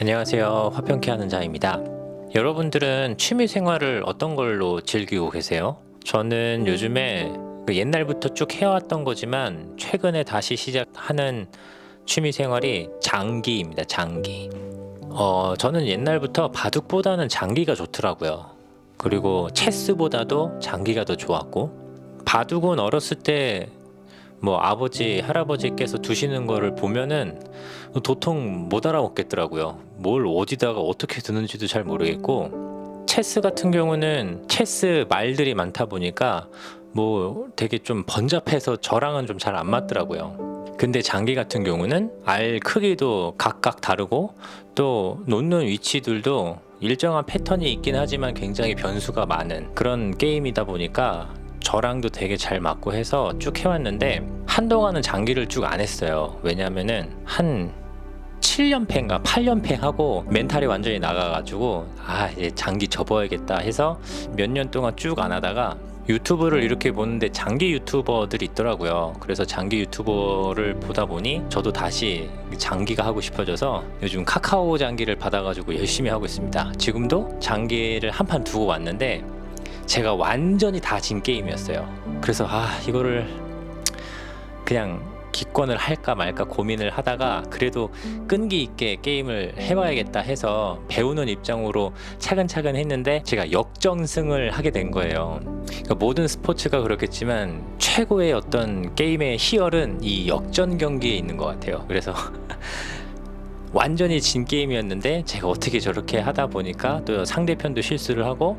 안녕하세요. 화평케 하는 자입니다. 여러분들은 취미 생활을 어떤 걸로 즐기고 계세요? 저는 요즘에 옛날부터 쭉 해왔던 거지만 최근에 다시 시작하는 취미 생활이 장기입니다. 장기. 저는 옛날부터 바둑보다는 장기가 좋더라고요. 그리고 체스보다도 장기가 더 좋았고, 바둑은 어렸을 때 아버지 할아버지께서 두시는 거를 보면은 도통 못 알아먹겠더라고요. 뭘 어디다가 어떻게 두는지도 잘 모르겠고, 체스 같은 경우는 체스 말들이 많다 보니까 되게 좀 번잡해서 저랑은 좀 잘 안 맞더라고요. 근데 장기 같은 경우는 알 크기도 각각 다르고, 또 놓는 위치들도 일정한 패턴이 있긴 하지만 굉장히 변수가 많은 그런 게임이다 보니까 저랑도 되게 잘 맞고 해서 쭉 해왔는데, 한동안은 장기를 쭉 안 했어요. 왜냐면은 한 7연패인가 8연패 하고 멘탈이 완전히 나가가지고 이제 장기 접어야겠다 해서 몇 년 동안 쭉 안 하다가 유튜브를 이렇게 보는데 장기 유튜버들이 있더라고요. 그래서 장기 유튜버를 보다 보니 저도 다시 장기가 하고 싶어져서 요즘 카카오 장기를 받아가지고 열심히 하고 있습니다. 지금도 장기를 한 판 두고 왔는데 제가 완전히 다 진 게임이었어요. 그래서 이거를 그냥 기권을 할까 말까 고민을 하다가 그래도 끈기 있게 게임을 해봐야겠다 해서 배우는 입장으로 차근차근 했는데 제가 역전승을 하게 된 거예요. 그러니까 모든 스포츠가 그렇겠지만 최고의 어떤 게임의 희열은 이 역전 경기에 있는 것 같아요. 그래서 완전히 진 게임이었는데 제가 어떻게 저렇게 하다 보니까 또 상대편도 실수를 하고,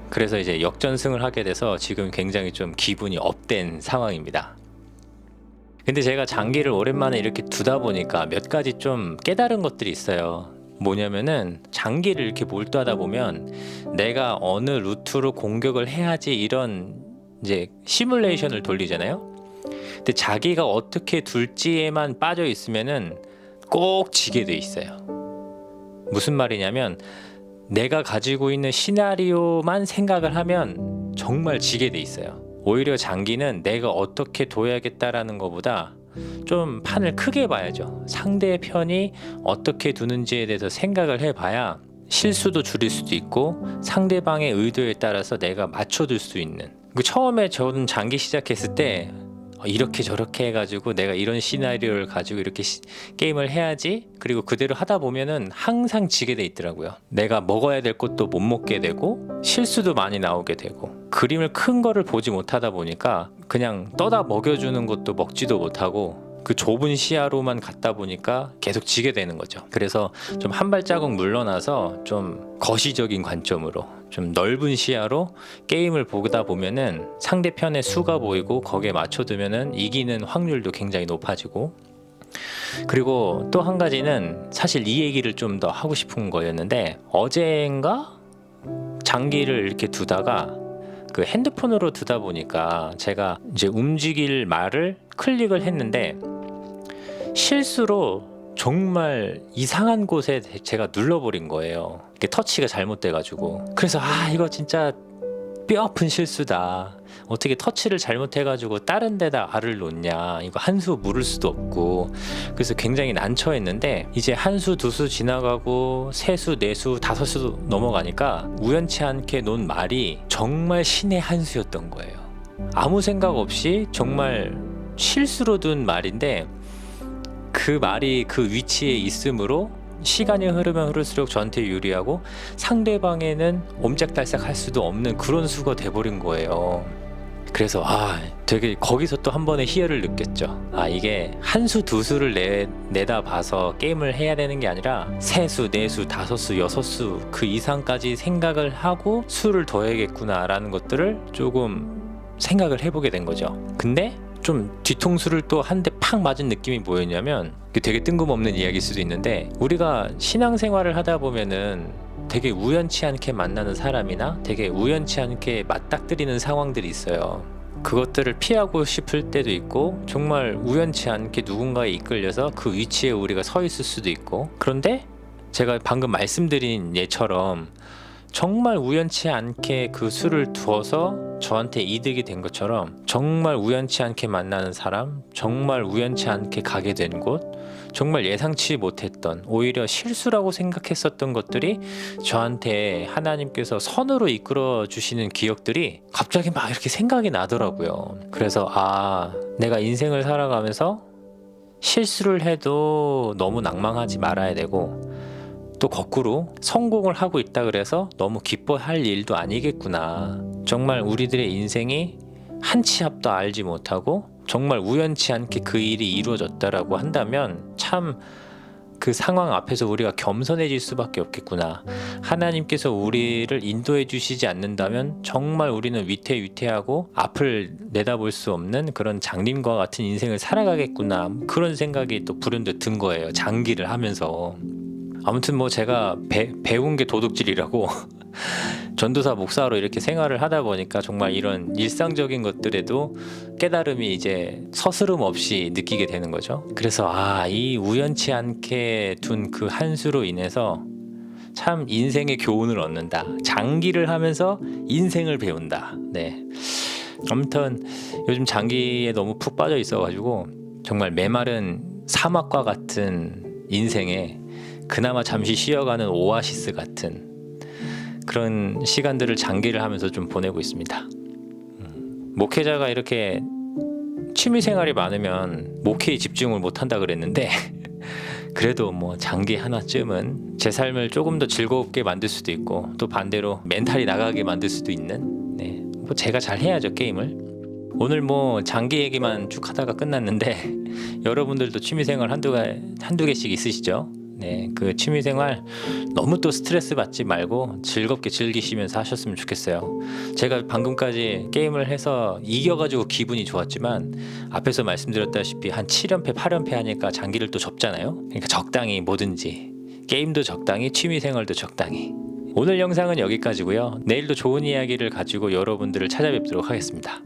그래서 이제 역전승을 하게 돼서 지금 굉장히 좀 기분이 업된 상황입니다. 근데 제가 장기를 오랜만에 이렇게 두다 보니까 몇 가지 좀 깨달은 것들이 있어요. 뭐냐면은 장기를 이렇게 몰두하다 보면 내가 어느 루트로 공격을 해야지 이런 이제 시뮬레이션을 돌리잖아요. 근데 자기가 어떻게 둘지에만 빠져 있으면은 꼭 지게 돼 있어요. 무슨 말이냐면 내가 가지고 있는 시나리오만 생각을 하면 정말 지게 돼 있어요. 오히려 장기는 내가 어떻게 둬야겠다라는 것보다 좀 판을 크게 봐야죠. 상대편이 어떻게 두는지에 대해서 생각을 해봐야 실수도 줄일 수도 있고 상대방의 의도에 따라서 내가 맞춰둘 수 있는. 처음에 저는 장기 시작했을 때 이렇게 저렇게 해가지고 내가 이런 시나리오를 가지고 이렇게 게임을 해야지, 그리고 그대로 하다 보면은 항상 지게 돼 있더라고요. 내가 먹어야 될 것도 못 먹게 되고 실수도 많이 나오게 되고, 그림을 큰 거를 보지 못하다 보니까 그냥 떠다 먹여주는 것도 먹지도 못하고 그 좁은 시야로만 갔다 보니까 계속 지게 되는 거죠. 그래서 좀 한 발자국 물러나서 좀 거시적인 관점으로 좀 넓은 시야로 게임을 보다 보면은 상대편의 수가 보이고 거기에 맞춰두면은 이기는 확률도 굉장히 높아지고, 그리고 또 한 가지는 사실 이 얘기를 좀 더 하고 싶은 거였는데, 어제인가 장기를 이렇게 두다가 그 핸드폰으로 두다 보니까 제가 이제 움직일 말을 클릭을 했는데 실수로 정말 이상한 곳에 제가 눌러버린 거예요. 이게 터치가 잘못돼가지고. 그래서 이거 진짜 뼈아픈 실수다. 어떻게 터치를 잘못해가지고 다른 데다 알을 놓냐. 이거 한 수 물을 수도 없고. 그래서 굉장히 난처했는데 이제 한 수, 두 수 지나가고 세 수, 네 수, 다섯 수 넘어가니까 우연치 않게 놓은 말이 정말 신의 한 수였던 거예요. 아무 생각 없이 정말 실수로 둔 말인데 그 말이 그 위치에 있으므로 시간이 흐르면 흐를수록 저한테 유리하고 상대방에는 옴짝달싹 할 수도 없는 그런 수가 돼버린 거예요. 그래서 되게 거기서 또 한 번의 희열을 느꼈죠. 이게 한 수, 두 수를 내다 봐서 게임을 해야 되는 게 아니라 세 수, 네 수, 다섯 수, 여섯 수 그 이상까지 생각을 하고 수를 둬야겠구나라는 것들을 조금 생각을 해보게 된 거죠. 근데 좀 뒤통수를 또 한 대 팍 맞은 느낌이 뭐였냐면, 되게 뜬금없는 이야기일 수도 있는데 우리가 신앙생활을 하다 보면은 되게 우연치 않게 만나는 사람이나 되게 우연치 않게 맞닥뜨리는 상황들이 있어요. 그것들을 피하고 싶을 때도 있고 정말 우연치 않게 누군가에 이끌려서 그 위치에 우리가 서 있을 수도 있고, 그런데 제가 방금 말씀드린 예처럼 정말 우연치 않게 그 수를 두어서 저한테 이득이 된 것처럼 정말 우연치 않게 만나는 사람, 정말 우연치 않게 가게 된 곳, 정말 예상치 못했던 오히려 실수라고 생각했었던 것들이 저한테 하나님께서 선으로 이끌어 주시는 기억들이 갑자기 막 이렇게 생각이 나더라고요. 그래서 내가 인생을 살아가면서 실수를 해도 너무 낭망하지 말아야 되고, 또 거꾸로 성공을 하고 있다 그래서 너무 기뻐할 일도 아니겠구나. 정말 우리들의 인생이 한 치 앞도 알지 못하고 정말 우연치 않게 그 일이 이루어졌다라고 한다면 참 그 상황 앞에서 우리가 겸손해질 수밖에 없겠구나. 하나님께서 우리를 인도해 주시지 않는다면 정말 우리는 위태위태하고 앞을 내다볼 수 없는 그런 장님과 같은 인생을 살아가겠구나. 그런 생각이 또 불현듯 든 거예요. 장기를 하면서. 아무튼 뭐 제가 배운 게 도둑질이라고 전도사 목사로 이렇게 생활을 하다 보니까 정말 이런 일상적인 것들에도 깨달음이 이제 서스름 없이 느끼게 되는 거죠. 그래서 이 우연치 않게 둔 그 한 수로 인해서 참 인생의 교훈을 얻는다. 장기를 하면서 인생을 배운다. 네. 아무튼 요즘 장기에 너무 푹 빠져 있어가지고 정말 메마른 사막과 같은 인생에 그나마 잠시 쉬어가는 오아시스 같은 그런 시간들을 장기를 하면서 좀 보내고 있습니다. 목회자가 이렇게 취미생활이 많으면 목회에 집중을 못한다 그랬는데 그래도 뭐 장기 하나쯤은 제 삶을 조금 더 즐겁게 만들 수도 있고, 또 반대로 멘탈이 나가게 만들 수도 있는, 뭐 제가 잘 해야죠, 게임을. 오늘 뭐 장기 얘기만 쭉 하다가 끝났는데 여러분들도 취미생활 한두 개씩 있으시죠? 그 취미생활 너무 또 스트레스 받지 말고 즐겁게 즐기시면서 하셨으면 좋겠어요. 제가 방금까지 게임을 해서 이겨가지고 기분이 좋았지만 앞에서 말씀드렸다시피 한 7연패 8연패 하니까 장기를 또 접잖아요. 그러니까 적당히 뭐든지, 게임도 적당히, 취미생활도 적당히. 오늘 영상은 여기까지고요. 내일도 좋은 이야기를 가지고 여러분들을 찾아뵙도록 하겠습니다.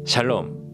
샬롬.